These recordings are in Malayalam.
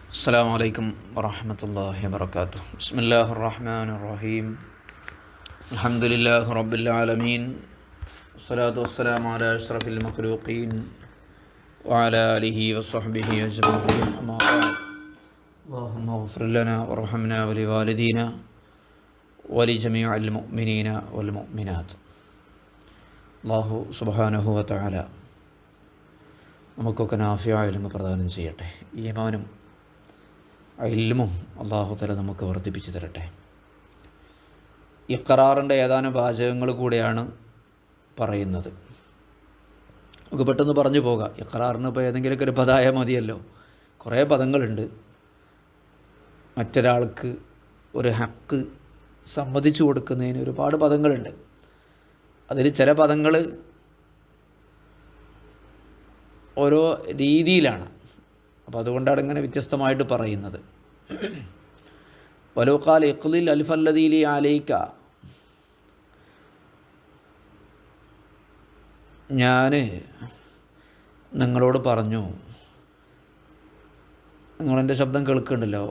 السلام عليكم ورحمة الله وبركاته. بسم الله الرحمن الرحيم. الحمد لله رب العالمين، والصلاة والسلام على أشرف المخلوقين وعلى آله وصحبه أجمعين. أما بعد، اللهم اغفر لنا وارحمنا ولوالدينا ولجميع المؤمنين والمؤمنات. അല്ലാഹു സുബ്ഹാനഹു വ തആല നമുക്കൊക്കെ നാഫിയായ ഇൽമ പ്രദാനം ചെയ്യട്ടെ. ഈമാനും ഇൽമും അല്ലാഹു തആല നമുക്ക് വർദ്ധിപ്പിച്ചു തരട്ടെ. ഇഖ്റാറിൻ്റെ ഏതാനും വാചകങ്ങൾ കൂടെയാണ് പറയുന്നത്. നമുക്ക് പെട്ടെന്ന് പറഞ്ഞു പോകാം. ഇഖ്റാറിന് ഇപ്പോൾ ഏതെങ്കിലുമൊക്കെ ഒരു പദമായ മതിയല്ലോ. കുറേ പദങ്ങളുണ്ട്. മറ്റൊരാൾക്ക് ഒരു ഹക്ക് സമ്മതിച്ചു കൊടുക്കുന്നതിന് ഒരുപാട് പദങ്ങളുണ്ട്. അതിൽ ചില പദങ്ങൾ ഓരോ രീതിയിലാണ്. അപ്പോൾ അതുകൊണ്ടാണ് ഇങ്ങനെ വ്യത്യസ്തമായിട്ട് പറയുന്നത്. വലൗഖാൽ ഇഖ്ലിൽ അൽഫല്ലദീലി അലൈക, ഞാൻ നിങ്ങളോട് പറഞ്ഞു, നിങ്ങളെൻ്റെ ശബ്ദം കേൾക്കുന്നുണ്ടല്ലോ,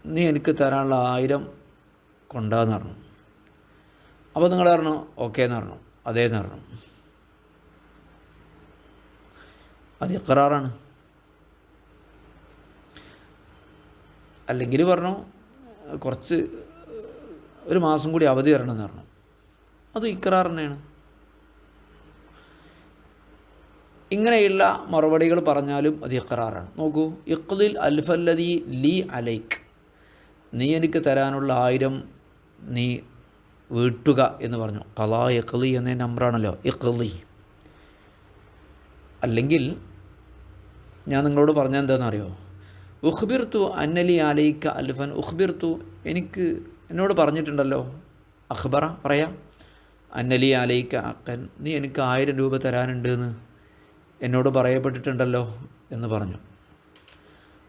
നീ എനിക്ക് തരാനുള്ള 1000 കൊണ്ടാന്ന് പറഞ്ഞു. അപ്പോൾ നിങ്ങൾ പറഞ്ഞു ഓക്കേ എന്ന് പറഞ്ഞു, അതേന്ന് പറഞ്ഞു. അത് ഇഖ്റാറാണ്. അല്ലെങ്കിൽ പറഞ്ഞു കുറച്ച് ഒരു മാസം കൂടി അവധി തരണമെന്ന് പറഞ്ഞു. അത് ഇഖ്റാർ തന്നെയാണ്. ഇങ്ങനെയുള്ള മറുപടികൾ പറഞ്ഞാലും അത് ഇഖ്റാറാണ്. നോക്കൂ, ഇഖ്ലിൽ അൽഫല്ലദീ ലീ അലൈക്ക്, നീ എനിക്ക് തരാനുള്ള 1000 നീ വീട്ടുക എന്ന് പറഞ്ഞു. ഖലാ ഇഖ്ലി എന്ന നമ്പറാണല്ലോ ഇഖ്ലി. അല്ലെങ്കിൽ ഞാൻ നിങ്ങളോട് പറഞ്ഞാൽ എന്താണെന്നറിയോ, ഉഖ്ബിർത്തു അന്നലി അലൈക്ക അൽഫൻ, ഉഖ്ബിർത്തു എന്നോട് പറഞ്ഞിട്ടുണ്ടല്ലോ, അഖ്ബറ പറയാം, അന്നലി അലൈക്ക അക്കൻ, നീ എനിക്ക് 1000 രൂപ തരാനുണ്ട് എന്ന് എന്നോട് പറയപ്പെട്ടിട്ടുണ്ടല്ലോ എന്ന് പറഞ്ഞു.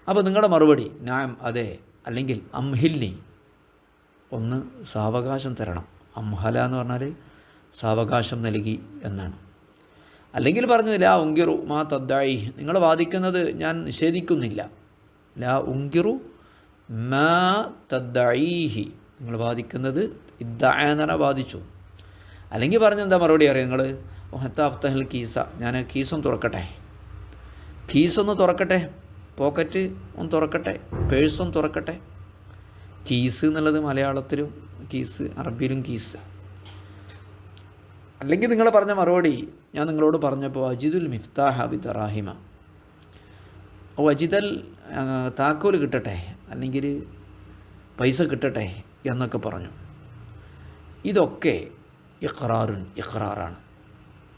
അപ്പോൾ നിങ്ങളുടെ മറുപടി നാം അതെ, അല്ലെങ്കിൽ അംഹിൽനി, ഒന്ന് സാവകാശം തരണം. അംഹല എന്ന് പറഞ്ഞാൽ സാവകാശം നൽകി എന്നാണ്. അല്ലെങ്കിൽ പറഞ്ഞത് ലാ ഉങ്കിറു മാ തദ്ദഈ, നിങ്ങൾ വാദിക്കുന്നത് ഞാൻ നിഷേധിക്കുന്നില്ല. ലാ ഉങ്കിറു മാ തദ്ദഈഹി, നിങ്ങൾ വാദിക്കുന്നത് ഇദ്ദഅ എന്ന് പറഞ്ഞാൽ വാദിച്ചു. അല്ലെങ്കിൽ പറഞ്ഞെന്താ മറുപടി അറിയാം നിങ്ങൾ, ഹത്താ അഫ്തഹൽ കീസ, ഞാൻ കീസൊന്ന് തുറക്കട്ടെ, കീസൊന്ന് തുറക്കട്ടെ, പോക്കറ്റ് ഒന്ന് തുറക്കട്ടെ, പേഴ്സൊന്ന് തുറക്കട്ടെ. കീസ് എന്നുള്ളത് മലയാളത്തിലും കീസ്, അറബിയിലും കീസ്. അല്ലെങ്കിൽ നിങ്ങൾ പറഞ്ഞ മറുപടി ഞാൻ നിങ്ങളോട് പറഞ്ഞപ്പോൾ അജിദുൽ മിഫ്താഹ ബിദറാഹിമ, ഓ അജിദൽ താക്കോൽ കിട്ടട്ടെ, അല്ലെങ്കിൽ പൈസ കിട്ടട്ടെ എന്നൊക്കെ പറഞ്ഞു. ഇതൊക്കെ ഇഖ്റാറാണ്.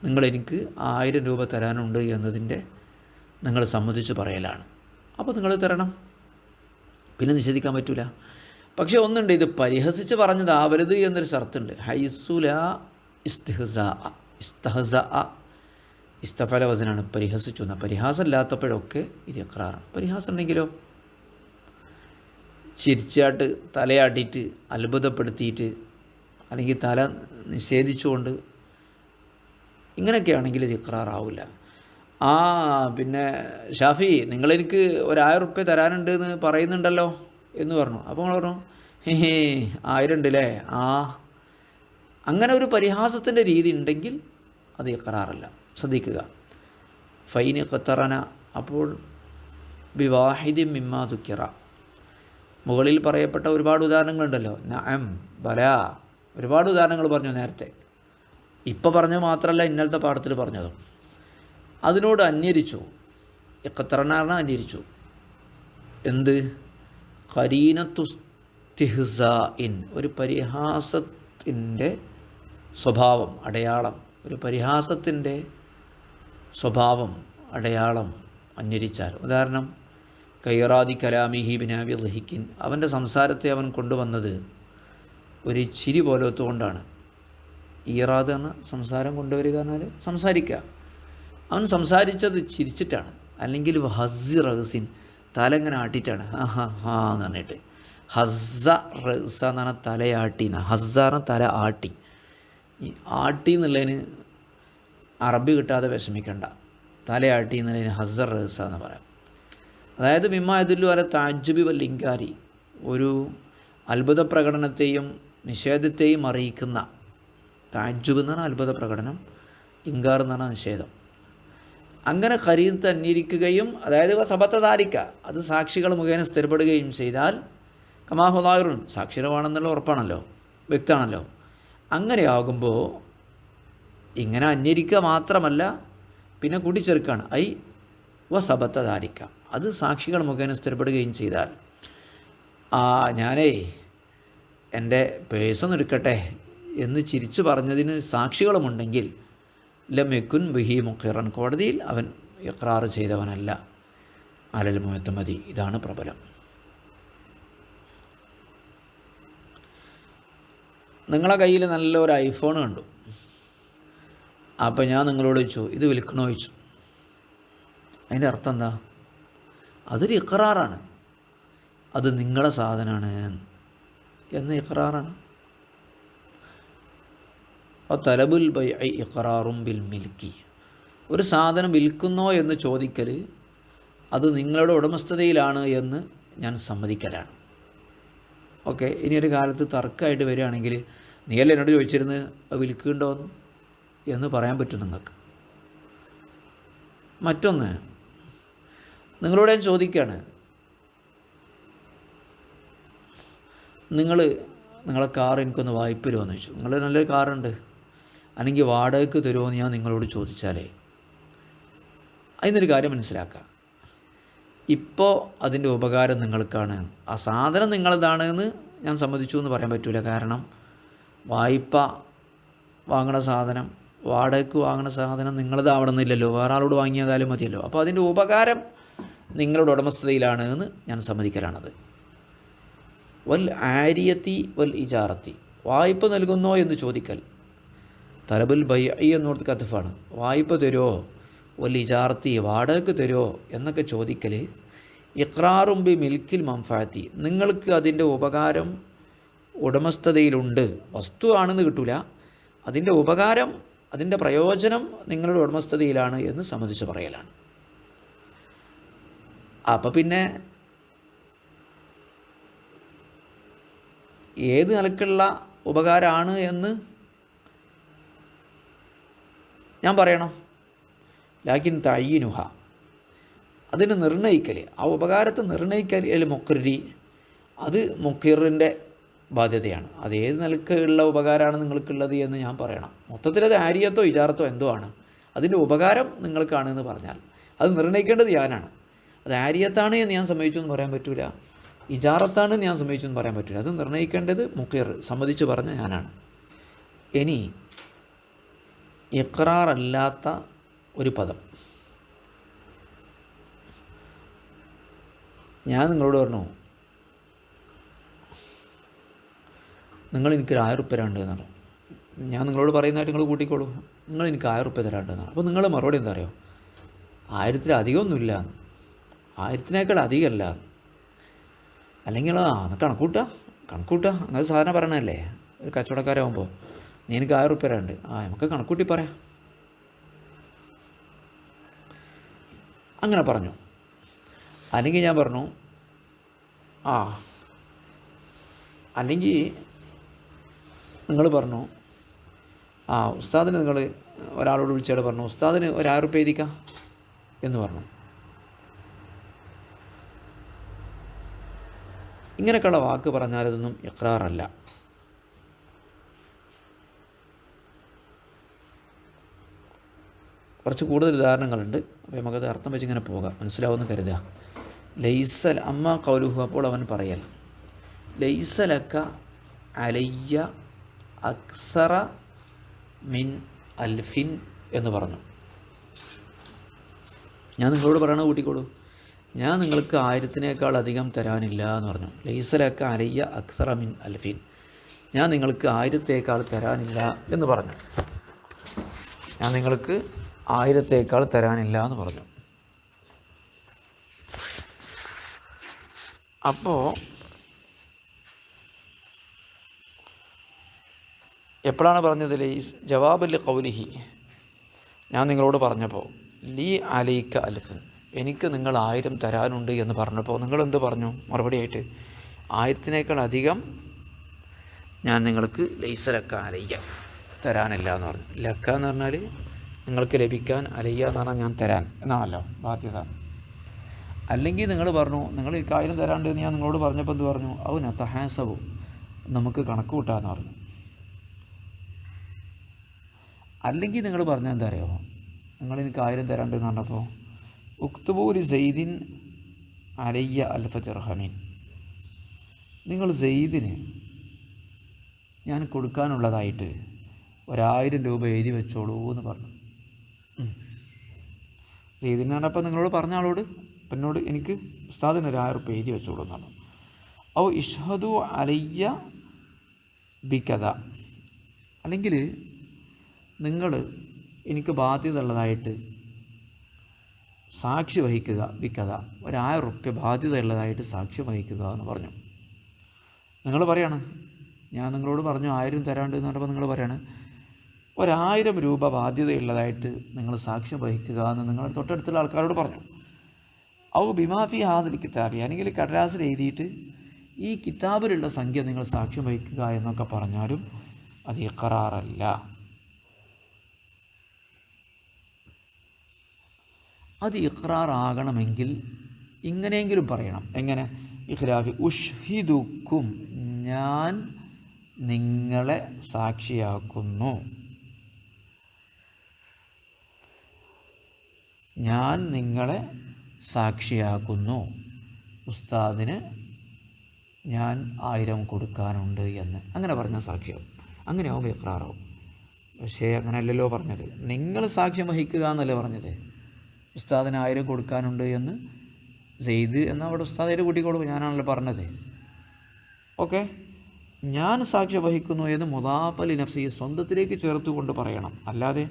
നിങ്ങളെനിക്ക് 1000 രൂപ തരാനുണ്ട് എന്നതിൻ്റെ നിങ്ങൾ സമ്മതിച്ച് പറയലാണ്. അപ്പോൾ നിങ്ങൾ തരണം, പിന്നെ നിഷേധിക്കാൻ പറ്റില്ല. പക്ഷേ ഒന്നുണ്ട്, ഇത് പരിഹസിച്ച് പറഞ്ഞതാവരുത് എന്നൊരു ഷർത്തുണ്ട്. ഹൈസുല ഇസ്തഫല വസനാണ്, പരിഹസിച്ചു എന്നാൽ. പരിഹാസമില്ലാത്തപ്പോഴൊക്കെ ഇത് ഇഖ്റാറാണ്. പരിഹാസം ഉണ്ടെങ്കിലോ, ചിരിച്ചാട്ട് തലയാട്ടിയിട്ട് അത്ഭുതപ്പെടുത്തിയിട്ട് അല്ലെങ്കിൽ തല നിഷേധിച്ചുകൊണ്ട് ഇങ്ങനെയൊക്കെയാണെങ്കിൽ ഇത് ഇഖ്റാറാവില്ല. പിന്നെ ഷാഫി, നിങ്ങളെനിക്ക് 1000 റുപ്യ തരാനുണ്ട് എന്ന് പറയുന്നുണ്ടല്ലോ എന്ന് പറഞ്ഞു. അപ്പോൾ നമ്മൾ പറഞ്ഞു 1000 ഉണ്ടല്ലേ, അങ്ങനെ ഒരു പരിഹാസത്തിൻ്റെ രീതി ഉണ്ടെങ്കിൽ അത് ഇഖ്റാറല്ല. ശ്രദ്ധിക്കുക. ഫൈൻ ഖത്തറന, അപ്പോൾ ബിവാഹിദി മിമ്മാ ദുക്കിറ, മുകളിൽ പറയപ്പെട്ട ഒരുപാട് ഉദാഹരണങ്ങളുണ്ടല്ലോ. നഅം, ബല, ഒരുപാട് ഉദാഹരണങ്ങൾ പറഞ്ഞു നേരത്തെ. ഇപ്പോൾ പറഞ്ഞത് മാത്രമല്ല, ഇന്നലത്തെ പാഠത്തിൽ പറഞ്ഞതും. അതിനോട് അന്വരിച്ചു. ഇഖ്തറനാണ് അന്വരിച്ചു. എന്ത്? ഖരീനത്തുസ്തിഹ്സാഇൻ, ഒരു പരിഹാസത്തിൻ്റെ സ്വഭാവം, അടയാളം, ഒരു പരിഹാസത്തിൻ്റെ സ്വഭാവം, അടയാളം അന്വരിച്ചാൽ. ഉദാഹരണം, കൈറാദി കലാമിഹി ബിനാബി ലഹിക്കിൻ, അവൻ്റെ സംസാരത്തെ അവൻ കൊണ്ടുവന്നത് ഒരു ചിരി പോലത്തുകൊണ്ടാണ്. ഈറാദ് എന്ന സംസാരം കൊണ്ടുവരിക എന്നാൽ സംസാരിക്കുക. അവൻ സംസാരിച്ചത് ചിരിച്ചിട്ടാണ്. അല്ലെങ്കിൽ ഹസ്സി റഹസിൻ, തല ഇങ്ങനെ ആട്ടിയിട്ടാണ്, ഹാ എന്ന് പറഞ്ഞിട്ട്. ഹസ്സ റഹ്സ എന്ന് പറഞ്ഞാൽ തലയാട്ടി, ഹസ്സ പറഞ്ഞാൽ തല ആട്ടി. ഈ ആട്ടി എന്നുള്ളതിന് അറബി കിട്ടാതെ വിഷമിക്കണ്ട. തലയാട്ടി എന്നുള്ളതിന് ഹസ്സർ റഹ്സ എന്ന് പറയാം. അതായത് മിമ്മ യദുല്ലു അല തഅജ്ജുബി വൽ ഇൻകാരി, ഒരു അത്ഭുത പ്രകടനത്തെയും നിഷേധത്തെയും അറിയിക്കുന്ന. തഅജ്ജുബ് എന്ന് പറഞ്ഞാൽ അത്ഭുത പ്രകടനം, ഇൻകാർ എന്ന് പറഞ്ഞാൽ നിഷേധം. അങ്ങനെ ഖരീത്ത് അന്വേഷിക്കുകയും അതായത് സബത്തതാരിക്ക, അത് സാക്ഷികൾ മുഖേന സ്ഥിരപ്പെടുകയും ചെയ്താൽ കമാഹുദാഹിറുൻ, സാക്ഷികളാണെന്നുള്ള ഉറപ്പാണല്ലോ, വ്യക്തമാണല്ലോ. അങ്ങനെയാകുമ്പോൾ ഇങ്ങനെ അന്വേഷിക്കുക മാത്രമല്ല, പിന്നെ കൂട്ടിച്ചേർക്കുകയാണ് ഐ സബത്തതാരിക്ക, അത് സാക്ഷികൾ മുഖേന സ്ഥിരപ്പെടുകയും ചെയ്താൽ. ഞാനേ എൻ്റെ പേഴ്സൊന്നും എടുക്കട്ടെ എന്ന് ചിരിച്ചു പറഞ്ഞതിന് സാക്ഷികളുമുണ്ടെങ്കിൽ ലമെക്കുൻ ബിഹി മുഖിറൻ, കോടതിയിൽ അവൻ ഇഖ്റാർ ചെയ്തവനല്ല. അലൽ മുഅ്തമദി, ഇതാണ് പ്രബലം. നിങ്ങളെ കയ്യിൽ നല്ലൊരു ഐഫോൺ കണ്ടു. അപ്പോൾ ഞാൻ നിങ്ങളോട് ചോദിച്ചു ഇത് വിൽക്കണോ ചോദിച്ചു. അതിൻ്റെ അർത്ഥം എന്താ? അതൊരു ഇഖ്റാറാണ്, അത് നിങ്ങളെ സാധനമാണ് എന്ന് ഇഖ്റാറാണ്. തലബുൽ ബൈഇ ഇഖ്റാറും ബിൽ മിൽക്കി, ഒരു സാധനം വിൽക്കുന്നോ എന്ന് ചോദിക്കൽ അത് നിങ്ങളുടെ ഉടമസ്ഥതയിലാണ് എന്ന് ഞാൻ സമ്മതിക്കലാണ്. ഓക്കെ, ഇനി ഒരു കാലത്ത് തർക്കമായിട്ട് വരികയാണെങ്കിൽ നീയല്ലേ എന്നോട് ചോദിച്ചിരുന്ന് അത് വിൽക്കുന്നുണ്ടോ എന്ന് പറയാൻ പറ്റും നിങ്ങൾക്ക്. മറ്റൊന്ന്, നിങ്ങളോട് ഞാൻ ചോദിക്കുകയാണ്, നിങ്ങളെ കാർ എനിക്കൊന്ന് വായ്പ തരുമോയെന്ന് ചോദിച്ചു. നിങ്ങൾ നല്ലൊരു കാറുണ്ട്, അല്ലെങ്കിൽ വാടകയ്ക്ക് തരുമോ എന്ന് ഞാൻ നിങ്ങളോട് ചോദിച്ചാലേ അതിനൊരു കാര്യം മനസ്സിലാക്കാം. ഇപ്പോൾ അതിൻ്റെ ഉപകാരം നിങ്ങൾക്കാണ്, ആ സാധനം നിങ്ങളതാണ് എന്ന് ഞാൻ സമ്മതിച്ചു എന്ന് പറയാൻ പറ്റില്ല. കാരണം വായ്പ വാങ്ങണ സാധനം, വാടകയ്ക്ക് വാങ്ങണ സാധനം നിങ്ങളതാവണമെന്നില്ലല്ലോ, വേറെ ആളോട് വാങ്ങിയതായാലും മതിയല്ലോ. അപ്പോൾ അതിൻ്റെ ഉപകാരം നിങ്ങളുടെ ഉടമസ്ഥതയിലാണ് എന്ന് ഞാൻ സമ്മതിക്കലാണത്. വൽ ആരിയത്തി വൽ ഇജാറത്തി, വായ്പ നൽകുന്നോ എന്ന് ചോദിക്കൽ. തലബുൽ ബൈഇ എന്നോർത്ത് കഥഫാണ്. വായ്പ തരുമോ, വൽ ഇജാറത്തി വാടകയ്ക്ക് തരുമോ എന്നൊക്കെ ചോദിക്കൽ. ഇഖ്റാറും ബി മിൽക്കിൽ മംഫഅത്തി, നിങ്ങൾക്ക് അതിൻ്റെ ഉപകാരം ഉടമസ്ഥതയിലുണ്ട്, വസ്തു ആണെന്ന് കിട്ടില്ല, അതിൻ്റെ ഉപകാരം, അതിൻ്റെ പ്രയോജനം നിങ്ങളുടെ ഉടമസ്ഥതയിലാണ് എന്ന് സമ്മതിച്ച് പറയലാണ്. അപ്പോൾ പിന്നെ ഏത് നിലക്കുള്ള ഉപകാരമാണ് എന്ന് ഞാൻ പറയണം. ലാക്കിൻ തയ്യിനുഹ, അതിന് നിർണ്ണയിക്കൽ, ആ ഉപകാരത്തെ നിർണ്ണയിക്കൽ മുഖ്രി, അത് മുഖിറിൻ്റെ ബാധ്യതയാണ്. അത് ഏത് നിലക്കുള്ള ഉപകാരമാണ് നിങ്ങൾക്കുള്ളത് എന്ന് ഞാൻ പറയണം. മൊത്തത്തിൽ അത് ആരിയത്തോ ഇജാറത്തോ എന്തോ ആണ്, അതിൻ്റെ ഉപകാരം നിങ്ങൾക്കാണെന്ന് പറഞ്ഞാൽ അത് നിർണ്ണയിക്കേണ്ടത് ഞാനാണ്. അത് ആരിയത്താണ് എന്ന് ഞാൻ സമ്മതിച്ചു എന്ന് പറയാൻ പറ്റില്ല, ഇജാറത്താണ് എന്ന് ഞാൻ സമ്മതിച്ചു എന്ന് പറയാൻ പറ്റില്ല. അത് നിർണ്ണയിക്കേണ്ടത് മുഖിർ, സമ്മതിച്ച് പറഞ്ഞ ഞാനാണ്. ഇനി ഇഖ്റാറല്ലാത്ത ഒരു പദം, ഞാൻ നിങ്ങളോട് പറഞ്ഞു നിങ്ങൾ എനിക്ക് 1000 ഉറുപ്യ തരാണ്ടെന്നാണ്. ഞാൻ നിങ്ങളോട് പറയുന്നതായിട്ട് നിങ്ങൾ കൂട്ടിക്കോളൂ, നിങ്ങൾ എനിക്ക് 1000 ഉറുപ്യ തരാണ്ടെന്നാണ്. അപ്പോൾ നിങ്ങൾ മറുപടി എന്താ അറിയോ? 1000-ൽ അധികമൊന്നുമില്ല, 1000-നേക്കാൾ അധികമല്ല, അല്ലെങ്കിൽ കണക്കൂട്ടുക അങ്ങനെ സാധാരണ പറയണതല്ലേ ഒരു കച്ചവടക്കാരാകുമ്പോൾ. നീ എനിക്ക് 1000 ഉറുപ്യ തരാണ്ട്, നമുക്ക് കണക്കൂട്ടി പറയാം. അങ്ങനെ പറഞ്ഞു. അല്ലെങ്കിൽ ഞാൻ പറഞ്ഞു അല്ലെങ്കിൽ നിങ്ങൾ പറഞ്ഞു ഉസ്താദിന്, നിങ്ങൾ ഒരാളോട് വിളിച്ചാൽ പറഞ്ഞു ഉസ്താദിന് 1000 ഉറുപ്യ എഴുതിക്കാം എന്ന് പറഞ്ഞു. ഇങ്ങനെയൊക്കെയുള്ള വാക്ക് പറഞ്ഞാലതൊന്നും ഇഖ്റാറല്ല. കുറച്ച് കൂടുതൽ ഉദാഹരണങ്ങളുണ്ട്, അപ്പോൾ നമുക്കത് അർത്ഥം വെച്ച് ഇങ്ങനെ പോകാം, മനസ്സിലാവുമെന്ന് കരുതുക. ലൈസൽ അമ്മ കൗലുഹു, അപ്പോൾ അവൻ പറയൽ ലൈസലക്ക അലയ്യ അക്സറ മിൻ അൽഫിൻ എന്ന് പറഞ്ഞു. ഞാൻ നിങ്ങളോട് പറയണ കൂട്ടിക്കോളൂ, ഞാൻ നിങ്ങൾക്ക് 1000-നേക്കാൾ അധികം തരാനില്ല എന്ന് പറഞ്ഞു. ലൈസലക്ക അലയ്യ അക്സറ മിൻ അൽഫിൻ, ഞാൻ നിങ്ങൾക്ക് 1000-ത്തേക്കാൾ തരാനില്ല എന്ന് പറഞ്ഞു. ഞാൻ നിങ്ങൾക്ക് 1000-ത്തേക്കാൾ തരാനില്ല എന്ന് പറഞ്ഞു. അപ്പോൾ എപ്പോഴാണ് പറഞ്ഞത്? ജവാബ് ലി ഖൗലിഹി, ഞാൻ നിങ്ങളോട് പറഞ്ഞപ്പോൾ ലീ അലൈക്ക അൽഫൻ, എനിക്ക് നിങ്ങൾ 1000 തരാനുണ്ട് എന്ന് പറഞ്ഞപ്പോൾ നിങ്ങളെന്ത് പറഞ്ഞു മറുപടിയായിട്ട്? 1000-നേക്കാൾ അധികം ഞാൻ നിങ്ങൾക്ക് ലൈസ ലക്ക അലയ്യ തരാനില്ല എന്ന് പറഞ്ഞു. ലക്ക എന്ന് പറഞ്ഞാൽ നിങ്ങൾക്ക് ലഭിക്കാൻ, അലയ്യ എന്ന് പറഞ്ഞാൽ ഞാൻ തരാൻ എന്നാണല്ലോ ബാധ്യത. അല്ലെങ്കിൽ നിങ്ങൾ പറഞ്ഞു നിങ്ങൾ എനിക്ക് 1000 തരാണ്ട് എന്ന് ഞാൻ നിങ്ങളോട് പറഞ്ഞപ്പോൾ എന്ത് പറഞ്ഞു? ഔ നതഹാസബു, നമുക്ക് കണക്ക് കൂട്ടാമെന്ന് പറഞ്ഞു. അല്ലെങ്കിൽ നിങ്ങൾ പറഞ്ഞാൽ എന്താ അറിയോ, നിങ്ങൾ എനിക്ക് 1000 തരാണ്ട് എന്ന് പറഞ്ഞപ്പോൾ ഉക്തുബൂരി സെയ്ദിൻ അലയ്യ അൽഫ ദിർഹമീൻ, നിങ്ങൾ സെയ്ദിന് ഞാൻ കൊടുക്കാനുള്ളതായിട്ട് 1000 രൂപ എഴുതി വെച്ചോളൂ എന്ന് പറഞ്ഞു. സെയ്ദിന് പറഞ്ഞപ്പോൾ നിങ്ങളോട് പറഞ്ഞ ആളോട് എന്നോട് എനിക്ക് ഉസ്താദിന് 1000 രൂപ എഴുതി വെച്ചോളൂ എന്ന് പറഞ്ഞു. ഔ ഇഷ്ഹദു അലയ്യ ബിക്കഥ, അല്ലെങ്കിൽ നിങ്ങൾ എനിക്ക് ബാധ്യത ഉള്ളതായിട്ട് സാക്ഷി വഹിക്കുക. ബിക്കഥ, 1000 രൂപ ബാധ്യത ഉള്ളതായിട്ട് സാക്ഷ്യം വഹിക്കുക എന്ന് പറഞ്ഞു. നിങ്ങൾ പറയാണ്, ഞാൻ നിങ്ങളോട് പറഞ്ഞു 1000 തരാണ്ട് എന്ന് പറഞ്ഞപ്പോൾ നിങ്ങൾ പറയാണ് 1000 രൂപ ബാധ്യതയുള്ളതായിട്ട് നിങ്ങൾ സാക്ഷ്യം വഹിക്കുക എന്ന് നിങ്ങൾ തൊട്ടടുത്തുള്ള ആൾക്കാരോട് പറഞ്ഞു. ഔ ബിമാഫി ഹാദിൽ കിതാബി, അല്ലെങ്കിൽ കടലാസിൽ എഴുതിയിട്ട് ഈ കിതാബിലുള്ള സംഖ്യ നിങ്ങൾ സാക്ഷ്യം വഹിക്കുക എന്നൊക്കെ പറഞ്ഞാലും അത് ഇഖ്റാറല്ല. അത് ഇഖ്റാറാകണമെങ്കിൽ ഇങ്ങനെയെങ്കിലും പറയണം. എങ്ങനെ? ഇഖ്ലാഫി ഉഷ്ഹിദുക്കും, ഞാൻ നിങ്ങളെ സാക്ഷിയാക്കുന്നു, ഞാൻ നിങ്ങളെ സാക്ഷിയാക്കുന്നു, ഉസ്താദിന് ഞാൻ 1000 കൊടുക്കാനുണ്ട് എന്ന് അങ്ങനെ പറഞ്ഞ സാക്ഷിയാവും. അങ്ങനെയാവും ഇഖ്റാറാവും. പക്ഷേ അങ്ങനെയല്ലല്ലോ പറഞ്ഞത്. നിങ്ങൾ സാക്ഷ്യം വഹിക്കുക എന്നല്ലേ പറഞ്ഞത്. ഉസ്താദിന് 1000 കൊടുക്കാനുണ്ട് എന്ന് സെയ്ദ് എന്നാൽ അവിടെ ഉസ്താദിൻ്റെ കൂട്ടിക്കോളൂ, ഞാനാണല്ലോ പറഞ്ഞത്. ഓക്കെ, ഞാൻ സാക്ഷ്യം വഹിക്കുന്നു എന്ന് മുദാഫലി നഫ്സി, സ്വന്തത്തിലേക്ക് ചേർത്തുകൊണ്ട് പറയണം. അല്ലാതെ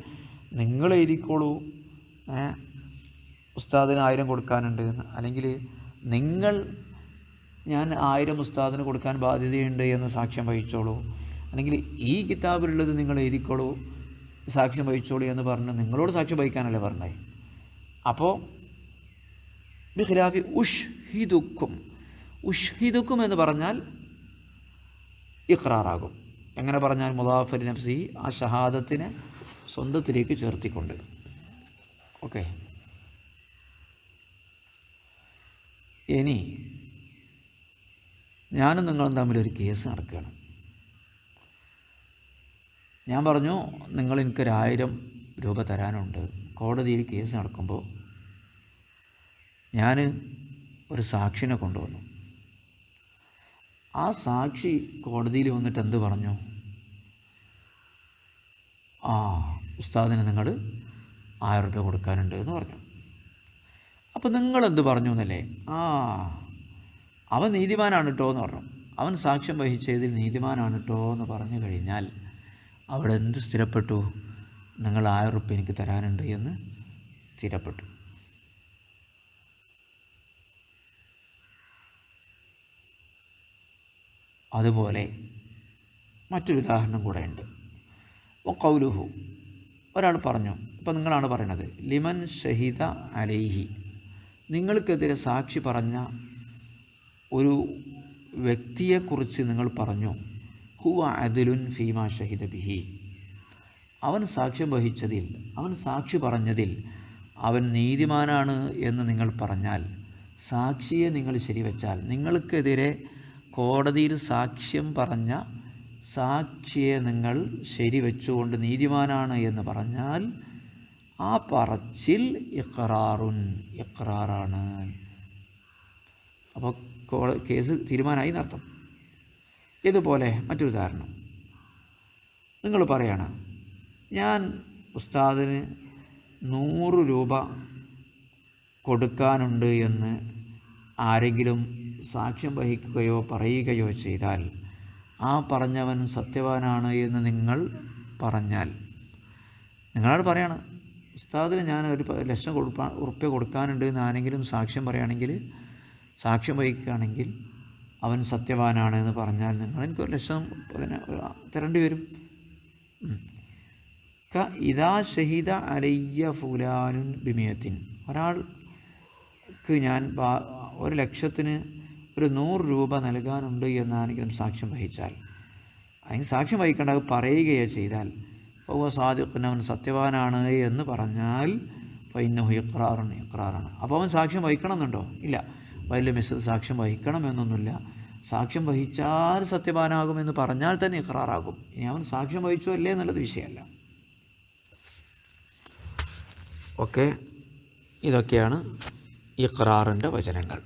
നിങ്ങൾ എഴുതിക്കോളൂ ഉസ്താദിന് 1000 കൊടുക്കാനുണ്ട് എന്ന്, അല്ലെങ്കിൽ നിങ്ങൾ ഞാൻ 1000 ഉസ്താദിന് കൊടുക്കാൻ ബാധ്യതയുണ്ട് എന്ന് സാക്ഷ്യം വഹിച്ചോളൂ, അല്ലെങ്കിൽ ഈ കിതാബിലുള്ളത് നിങ്ങൾ എഴുതിക്കോളൂ സാക്ഷ്യം വഹിച്ചോളൂ എന്ന് പറഞ്ഞ് നിങ്ങളോട് സാക്ഷ്യം വഹിക്കാനല്ലേ പറഞ്ഞത്. അപ്പോൾ ബിഖിലാഫി ഉഷ്ഹിദുക്കും, ഉഷ്ഹിദുക്കും എന്ന് പറഞ്ഞാൽ ഇഖ്റാറാകും. എങ്ങനെ പറഞ്ഞാൽ? മുദാഫലി നഫ്സി, ആ ഷഹാദത്തിനെ സ്വന്തത്തിലേക്ക് ചേർത്തിക്കൊണ്ട്. ഓക്കെ, ഇനി ഞാനും നിങ്ങളും തമ്മിലൊരു കേസ് നടക്കുകയാണ്. ഞാൻ പറഞ്ഞു നിങ്ങൾ എനിക്കൊരു 1000 രൂപ തരാനുണ്ട്. കോടതിയിൽ കേസ് നടക്കുമ്പോൾ ഞാൻ ഒരു സാക്ഷിനെ കൊണ്ടുവന്നു. ആ സാക്ഷി കോടതിയിൽ വന്നിട്ട് എന്ത് പറഞ്ഞു? ഉസ്താദിന് നിങ്ങൾ 1000 രൂപ കൊടുക്കാനുണ്ട് എന്ന് പറഞ്ഞു. അപ്പോൾ നിങ്ങളെന്ത് പറഞ്ഞു എന്നല്ലേ? അവൻ നീതിമാനാണ് കേട്ടോ എന്ന് പറഞ്ഞു. അവൻ സാക്ഷ്യം വഹിച്ചതിൽ നീതിമാനാണ് കേട്ടോ എന്ന് പറഞ്ഞു കഴിഞ്ഞാൽ അവിടെ എന്ത് സ്ഥിരപ്പെട്ടു? നിങ്ങൾ 1000 രൂപ എനിക്ക് തരാനുണ്ട് എന്ന് സ്ഥിരപ്പെട്ടു. അതുപോലെ മറ്റൊരു ഉദാഹരണം കൂടെ ഉണ്ട്. ഖൗലുഹു, ഒരാൾ പറഞ്ഞു, ഇപ്പോൾ നിങ്ങളാണ് പറയണത്, ലിമൻ ഷഹിദ അലൈഹി, നിങ്ങൾക്കെതിരെ സാക്ഷി പറഞ്ഞ ഒരു വ്യക്തിയെക്കുറിച്ച് നിങ്ങൾ പറഞ്ഞു, ഹുവ അദ്ലുൻ ഫീമാ ഷഹിദ ബിഹി, അവൻ സാക്ഷ്യം വഹിച്ചതിൽ, അവൻ സാക്ഷി പറഞ്ഞതിൽ അവൻ നീതിമാനാണ് എന്ന് നിങ്ങൾ പറഞ്ഞാൽ, സാക്ഷിയെ നിങ്ങൾ ശരിവെച്ചാൽ, നിങ്ങൾക്കെതിരെ കോടതിയിൽ സാക്ഷ്യം പറഞ്ഞ സാക്ഷിയെ നിങ്ങൾ ശരിവെച്ചുകൊണ്ട് നീതിമാനാണ് എന്ന് പറഞ്ഞാൽ ആ പറച്ചിൽ ഇഖ്റാറുൻ, ഇഖ്റാറാണ്. അപ്പോൾ കേസ് തീരുമാനമായി എന്നർത്ഥം. ഇതുപോലെ മറ്റൊരു ഉദാഹരണം, നിങ്ങൾ പറയാണ്, ഞാൻ ഉസ്താദിന് 100 രൂപ കൊടുക്കാനുണ്ട് എന്ന് ആരെങ്കിലും സാക്ഷ്യം വഹിക്കുകയോ പറയുകയോ ചെയ്താൽ ആ പറഞ്ഞവൻ സത്യവാനാണ് എന്ന് നിങ്ങൾ പറഞ്ഞാൽ, നിങ്ങളോട് പറയാണ് ഉസ്താദിന് ഞാൻ 1,00,000 ഉറുപ്പ്യ കൊടുക്കാനുണ്ട് എന്ന് ആരെങ്കിലും സാക്ഷ്യം പറയുകയാണെങ്കിൽ, സാക്ഷ്യം വഹിക്കുകയാണെങ്കിൽ അവൻ സത്യവാനാണ് എന്ന് പറഞ്ഞാൽ നിങ്ങൾ എനിക്ക് 1,00,000 തരേണ്ടി വരും. ഇദാ ഷഹിദ അലയ്യ ഫുലാനുൻ ബിമിയത്തിൻ, ഒരാൾ ഞാൻ 1,00,000-ന് ഒരു 100 രൂപ നൽകാനുണ്ട് എന്നാണെങ്കിലും സാക്ഷ്യം വഹിച്ചാൽ, അല്ലെങ്കിൽ സാക്ഷ്യം വഹിക്കേണ്ട, അത് പറയുകയോ ചെയ്താൽ, അപ്പോൾ സാദിഖുൻ, അവൻ സത്യവാനാണ് എന്ന് പറഞ്ഞാൽ, ഫഇന്നഹു ഇഖ്റാറാണ്. അപ്പോൾ അവൻ സാക്ഷ്യം വഹിക്കണമെന്നുണ്ടോ? ഇല്ല. വലിയ മിസ് സാക്ഷ്യം വഹിക്കണമെന്നൊന്നുമില്ല. സാക്ഷ്യം വഹിച്ചാൽ സത്യവാനാകുമെന്ന് പറഞ്ഞാൽ തന്നെ ഇഖ്റാറാകും. ഇനി അവൻ സാക്ഷ്യം വഹിച്ചോ അല്ലേ എന്നുള്ളത് വിഷയമല്ല. ഓക്കെ, ഇതൊക്കെയാണ് ഇഖ്റാറിൻ്റെ വചനങ്ങൾ.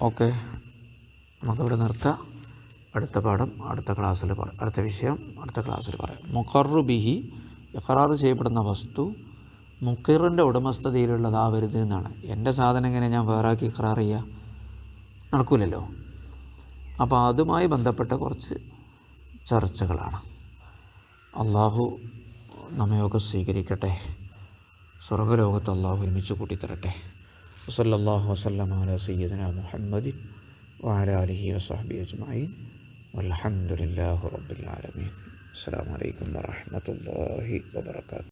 ഓക്കെ, നമുക്കിവിടെ നിർത്താം. അടുത്ത പാഠം അടുത്ത ക്ലാസ്സിൽ അടുത്ത വിഷയം അടുത്ത ക്ലാസ്സിൽ പറയാം. മുഖറു ബിഹി, ഇഖ്റാർ ചെയ്യപ്പെടുന്ന വസ്തു മുഖിറിൻ്റെ ഉടമസ്ഥതയിലുള്ളതാവരുത് എന്നാണ്. എൻ്റെ സാധനം എങ്ങനെ ഞാൻ വേറാക്കി ഇഖ്റാർ ചെയ്യുക? നടക്കൂലല്ലോ. അപ്പോൾ അതുമായി ബന്ധപ്പെട്ട കുറച്ച് ചർച്ചകളാണ്. അള്ളാഹു നമ്മയൊക്കെ സ്വീകരിക്കട്ടെ. സ്വർഗ്ഗലോകത്ത് അള്ളാഹു ഒരുമിച്ച് കൂട്ടിത്തരട്ടെ. വസല്ലല്ലാഹു വസല്ലമ അലാ സയ്യിദിനാ മുഹമ്മദിൻ വഅലാ ആലിഹി വസഹ്ബിഹി അജ്മഈൻ വൽഹംദുലില്ലാഹി റബ്ബിൽ ആലമീൻ. അസ്സലാമു അലൈക്കും വറഹ്മത്തുള്ളാഹി വബറകാതുഹു.